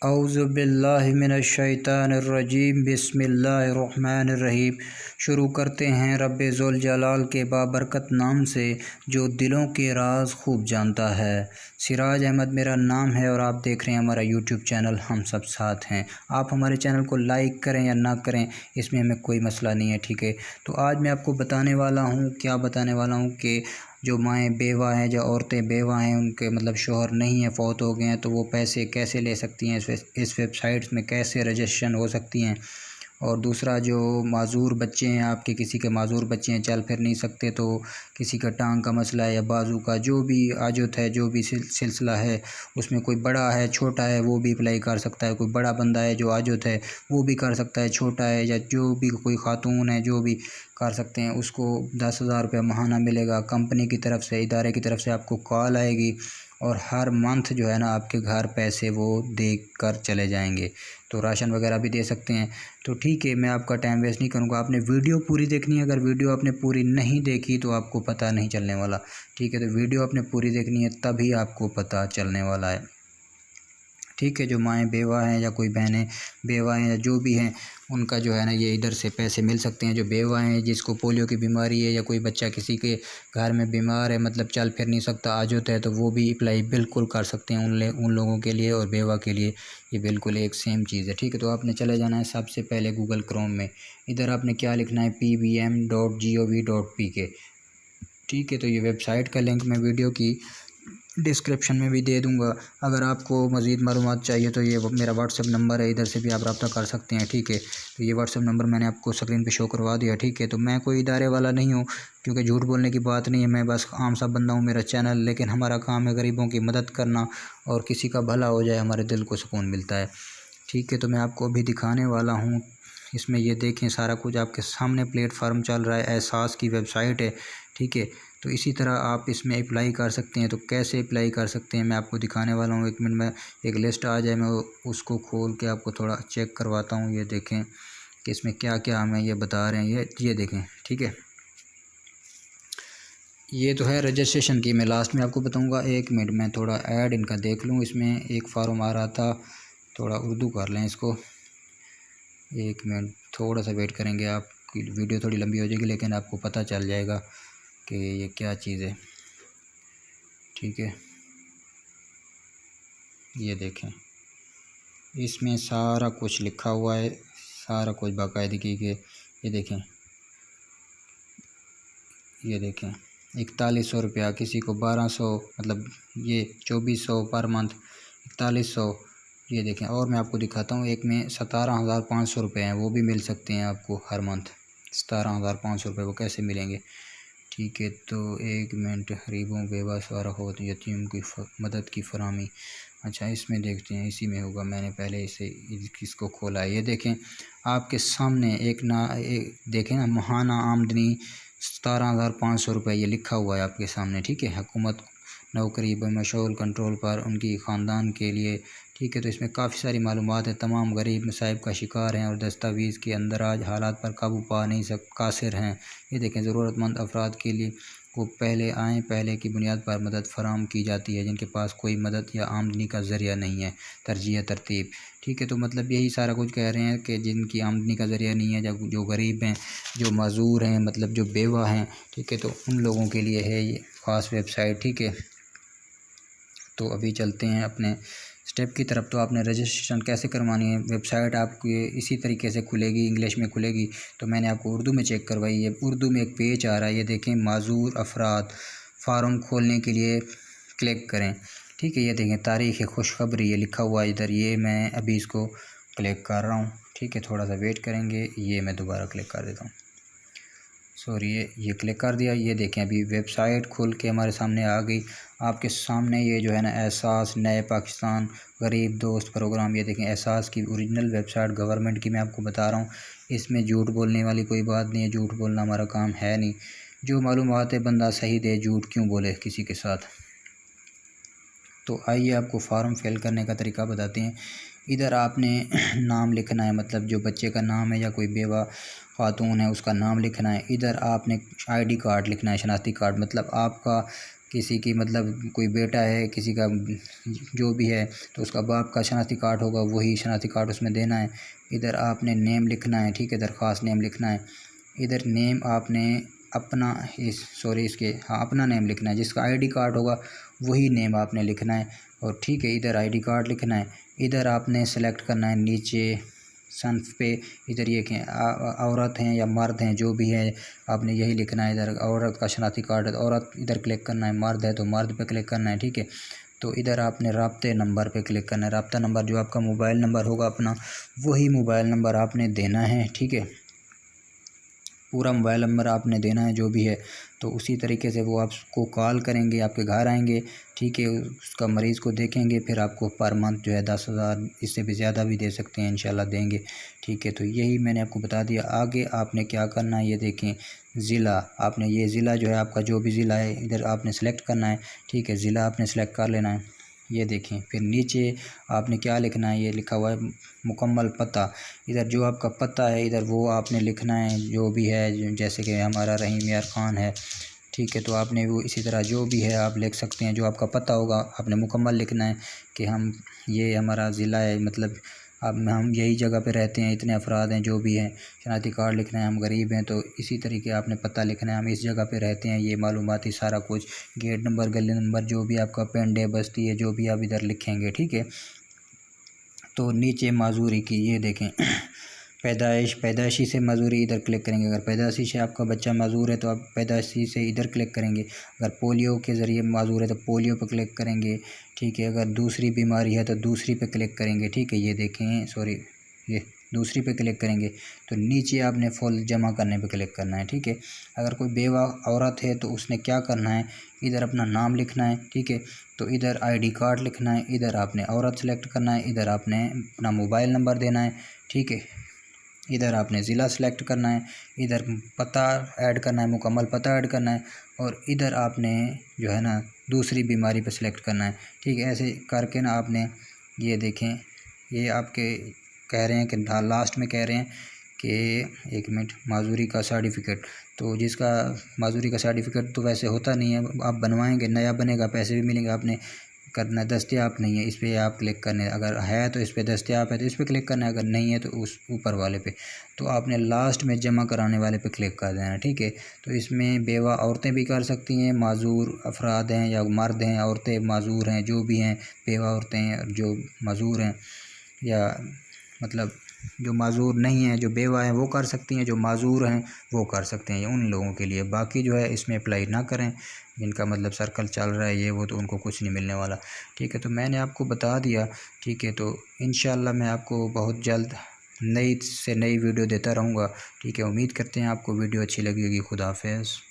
औज़ुबिल्लाहिमिनश्शैतानिर्रजीम बिस्मिल्लाहिर्रहमानिर्रहीम। शुरू करते हैं रब्बे ज़ुल जलाल के बाबरकत नाम से जो दिलों के राज खूब जानता है। सिराज अहमद मेरा नाम है और आप देख रहे हैं हमारा यूट्यूब चैनल हम सब साथ हैं। आप हमारे चैनल को लाइक करें या ना करें इसमें हमें कोई मसला नहीं है, ठीक है। तो आज मैं आपको बताने वाला हूँ कि जो माएँ बेवा हैं, जो औरतें बेवा हैं, उनके मतलब शौहर नहीं है, फ़ौत हो गए हैं, तो वो पैसे कैसे ले सकती हैं, इस वेबसाइट्स में कैसे रजिस्ट्रेशन हो सकती हैं। और दूसरा, जो माज़ूर बच्चे हैं आपके, किसी के माज़ूर बच्चे हैं, चल फिर नहीं सकते, तो किसी का टांग का मसला है या बाजू का, जो भी आजत है, जो भी सिलसिला है, उसमें कोई बड़ा है छोटा है वो भी अप्लाई कर सकता है। कोई बड़ा बंदा है जो आजत है वो भी कर सकता है, छोटा है या जो भी कोई खातून है जो भी कर सकते हैं। उसको 10,000 रुपये माहाना मिलेगा कंपनी की तरफ से, इदारे की तरफ से आपको कॉल आएगी और हर मंथ जो है ना आपके घर पैसे वो दे कर चले जाएंगे। तो राशन वगैरह भी दे सकते हैं। तो ठीक है, मैं आपका टाइम वेस्ट नहीं करूँगा, आपने वीडियो पूरी देखनी है। अगर वीडियो आपने पूरी नहीं देखी तो आपको पता नहीं चलने वाला, ठीक है। तो वीडियो आपने पूरी देखनी है तभी आपको पता चलने वाला है, ठीक है। जो माएँ बेवा हैं या कोई बहनें बेवा हैं या जो भी हैं, उनका जो है ना ये इधर से पैसे मिल सकते हैं। जो बेवा हैं, जिसको पोलियो की बीमारी है या कोई बच्चा किसी के घर में बीमार है, मतलब चल फिर नहीं सकता, आजत है, तो वो भी अप्लाई बिल्कुल कर सकते हैं। उन लोगों के लिए और बेवा के लिए ये बिल्कुल एक सेम चीज़ है, ठीक है। तो आपने चले जाना है सबसे पहले गूगल क्रोम में, इधर आपने क्या लिखना है, pbm.gov.pk, ठीक है। तो ये वेबसाइट का लिंक मैं वीडियो की डिस्क्रिप्शन में भी दे दूंगा। अगर आपको मज़ीद मालूमात चाहिए तो ये मेरा व्हाट्सएप नंबर है, इधर से भी आप रब्ता कर सकते हैं, ठीक है। तो ये व्हाट्सएप नंबर मैंने आपको स्क्रीन पे शो करवा दिया, ठीक है। तो मैं कोई इदारे वाला नहीं हूँ, क्योंकि झूठ बोलने की बात नहीं है, मैं बस आम सा बंदा हूँ, मेरा चैनल, लेकिन हमारा काम है गरीबों की मदद करना और किसी का भला हो जाए हमारे दिल को सुकून मिलता है, ठीक है। तो मैं आपको अभी दिखाने वाला हूँ इसमें, ये देखें सारा कुछ आपके सामने प्लेटफार्म चल रहा है, एहसास की वेबसाइट है, ठीक है। तो इसी तरह आप इसमें अप्लाई कर सकते हैं। तो कैसे अप्लाई कर सकते हैं मैं आपको दिखाने वाला हूँ। 1 मिनट में एक लिस्ट आ जाए, मैं उसको खोल के आपको थोड़ा चेक करवाता हूँ। ये देखें कि इसमें क्या क्या हमें ये बता रहे हैं, ये देखें, ठीक है। ये तो है रजिस्ट्रेशन की, मैं लास्ट में आपको बताऊँगा। 1 मिनट में थोड़ा ऐड इनका देख लूँ, इसमें एक फार्म आ रहा था, थोड़ा उर्दू कर लें इसको। 1 मिनट थोड़ा सा वेट करेंगे, आपकी वीडियो थोड़ी लंबी हो जाएगी लेकिन आपको पता चल जाएगा कि ये क्या चीज़ है, ठीक है। ये देखें इसमें सारा कुछ लिखा हुआ है, सारा कुछ बाकायदगी के। ये देखें 4100 रुपया, किसी को 1200, मतलब ये 2400 पर मंथ, 4100। ये देखें, और मैं आपको दिखाता हूँ, एक में 17,500 रुपये हैं, वो भी मिल सकते हैं आपको हर मंथ। 17,500 रुपये वो कैसे मिलेंगे, ठीक है। तो 1 मिनट, गरीबों बेवासारा हो यतीम की मदद की फरहमी, अच्छा इसमें देखते हैं, इसी में होगा, मैंने पहले किसको खोला है। ये देखें आपके सामने देखें ना, माहाना आमदनी 17,500 रुपये ये लिखा हुआ है आपके सामने, ठीक है। हुकूमत नौकरी बमशगूल कंट्रोल पर उनकी ख़ानदान के लिए, ठीक है। तो इसमें काफ़ी सारी मालूमात है, तमाम गरीब मसाइब का शिकार हैं और दस्तावेज़ के अंदर आज हालात पर काबू पा नहीं कासिर हैं। ये देखें ज़रूरतमंद अफराद के लिए वो पहले की बुनियाद पर मदद फराम की जाती है जिनके पास कोई मदद या आमदनी का ज़रिया नहीं है, तरजीह तरतीब, ठीक है। तो मतलब यही सारा कुछ कह रहे हैं कि जिनकी आमदनी का ज़रिया नहीं है, जो गरीब हैं, जो मज़दूर हैं, मतलब जो बेवा हैं, ठीक है, तो उन लोगों के लिए है ये ख़ास वेबसाइट, ठीक है। तो अभी चलते हैं अपने स्टेप की तरफ। तो आपने रजिस्ट्रेशन कैसे करवानी है, वेबसाइट आपकी इसी तरीके से खुलेगी, इंग्लिश में खुलेगी। तो मैंने आपको उर्दू में चेक करवाई है, उर्दू में एक पेज आ रहा है, ये देखें, माज़ूर अफराद फार्म खोलने के लिए क्लिक करें, ठीक है। ये देखें तारीख़ खुशखबरी ये लिखा हुआ है इधर, ये मैं अभी इसको क्लिक कर रहा हूँ, ठीक है। थोड़ा सा वेट करेंगे, ये मैं दोबारा क्लिक कर देता हूँ, सॉरी, ये क्लिक कर दिया। ये देखें अभी वेबसाइट खुल के हमारे सामने आ गई। आपके सामने ये जो है ना, एहसास नए पाकिस्तान गरीब दोस्त प्रोग्राम, ये देखें एहसास की ओरिजिनल वेबसाइट गवर्नमेंट की मैं आपको बता रहा हूँ। इसमें झूठ बोलने वाली कोई बात नहीं है, झूठ बोलना हमारा काम है नहीं। जो मालूमात है बंदा सही दे, झूठ क्यों बोले किसी के साथ। तो आइए आपको फॉर्म फिल करने का तरीका बताते हैं। इधर आपने नाम लिखना है, मतलब जो बच्चे का नाम है या कोई बेवा खातून है उसका नाम लिखना है। इधर आपने आईडी कार्ड लिखना है, शनाख्ती कार्ड, मतलब आपका किसी की मतलब कोई बेटा है किसी का जो भी है तो उसका बाप का शनाख्ती कार्ड होगा, वही शनाख्ती कार्ड उसमें देना है। इधर आपने नेम लिखना है, ठीक है, दरख्वास्त नेम लिखना है। इधर नेम आपने अपना अपना नेम लिखना है, जिसका आईडी कार्ड होगा वही नेम आपने लिखना है। और ठीक है, इधर आईडी कार्ड लिखना है। इधर आपने सेलेक्ट करना है नीचे सन्फ पे, इधर ये कि औरत हैं या मर्द हैं जो भी है आपने यही लिखना है। इधर औरत का शनाख्ती कार्ड है तो औरत इधर क्लिक करना है, मर्द है तो मर्द पे क्लिक करना है, ठीक है। तो इधर आपने राब्ते नंबर पे क्लिक करना है। राब्ता नंबर जो आपका मोबाइल नंबर होगा अपना, वही मोबाइल नंबर आपने देना है, ठीक है। पूरा मोबाइल नंबर आपने देना है जो भी है, तो उसी तरीके से वो आपको कॉल करेंगे, आपके घर आएंगे, ठीक है। उसका मरीज़ को देखेंगे, फिर आपको पर मंथ जो है 10,000 इससे भी ज़्यादा भी दे सकते हैं, इंशाल्लाह देंगे, ठीक है। तो यही मैंने आपको बता दिया। आगे आपने क्या करना है ये देखें। ज़िला आपने ये ज़िला जो है आपका जो भी ज़िला है इधर आपने सेलेक्ट करना है, ठीक है। ज़िला आपने सेलेक्ट कर लेना है, ये देखें। फिर नीचे आपने क्या लिखना है, ये लिखा हुआ है मुकम्मल पता। इधर जो आपका पता है इधर वो आपने लिखना है जो भी है, जैसे कि हमारा रहीम यार ख़ान है, ठीक है। तो आपने वो इसी तरह जो भी है आप लिख सकते हैं, जो आपका पता होगा आपने मुकम्मल लिखना है कि हम ये हमारा ज़िला है, मतलब अब हम यही जगह पे रहते हैं, इतने अफराद हैं जो भी हैं, शनाख्ती कार्ड लिखना है, हम गरीब हैं तो इसी तरीके आपने पता लिखना है, हम इस जगह पे रहते हैं, ये मालूमाती सारा कुछ, गेट नंबर गली नंबर जो भी आपका पिंड है बस्ती है जो भी आप इधर लिखेंगे, ठीक है। तो नीचे माजूरी की ये देखें पैदाइशी से मजूरी इधर क्लिक करेंगे। अगर पैदाइशी से आपका बच्चा माजूर है तो आप पैदाइशी से इधर क्लिक करेंगे। अगर पोलियो के ज़रिए माजूर है तो पोलियो पर क्लिक करेंगे, ठीक है। अगर दूसरी बीमारी है तो दूसरी पे क्लिक करेंगे, ठीक है। ये देखें ये दूसरी पे क्लिक करेंगे तो नीचे आपने फुल जमा करने पे क्लिक करना है, ठीक है। अगर कोई बेवा औरत है तो उसने क्या करना है, इधर अपना नाम लिखना है, ठीक है। तो इधर आईडी कार्ड लिखना है, इधर आपने औरत सेलेक्ट करना है, इधर आपने अपना मोबाइल नंबर देना है, ठीक है। इधर आपने ज़िला सेलेक्ट करना है, इधर पता ऐड करना है, मुकम्मल पता ऐड करना है, और इधर आपने जो है ना दूसरी बीमारी पे सिलेक्ट करना है, ठीक है। ऐसे करके ना आपने ये देखें, ये आपके कह रहे हैं कि लास्ट में कह रहे हैं कि 1 मिनट माजूरी का सर्टिफिकेट, तो जिसका माजूरी का सर्टिफिकेट तो वैसे होता नहीं है, आप बनवाएंगे, नया बनेगा, पैसे भी मिलेंगे, आपने करना दस्तयाब नहीं है, इस पर आप क्लिक करने, अगर है तो इस पर दस्तयाब है तो इस पर क्लिक करना है, अगर नहीं है तो उस ऊपर वाले पे, तो आपने लास्ट में जमा कराने वाले पे क्लिक कर देना है, ठीक है। तो इसमें बेवा औरतें भी कर सकती हैं, माजूर अफराद हैं या मर्द हैं, औरतें माजूर हैं जो भी हैं, बेवा औरतें हैं जो माजूर हैं, या मतलब जो माजूर नहीं हैं, जो बेवा हैं वो कर सकती हैं, जो माजूर हैं वो कर सकते हैं, ये उन लोगों के लिए। बाकी जो है इसमें अप्लाई ना करें, जिनका मतलब सर्कल चल रहा है ये वो, तो उनको कुछ नहीं मिलने वाला, ठीक है। तो मैंने आपको बता दिया, ठीक है। तो इंशाल्लाह मैं आपको बहुत जल्द नई से नई वीडियो देता रहूँगा, ठीक है। उम्मीद करते हैं आपको वीडियो अच्छी लगी होगी। खुदा हाफ़िज़।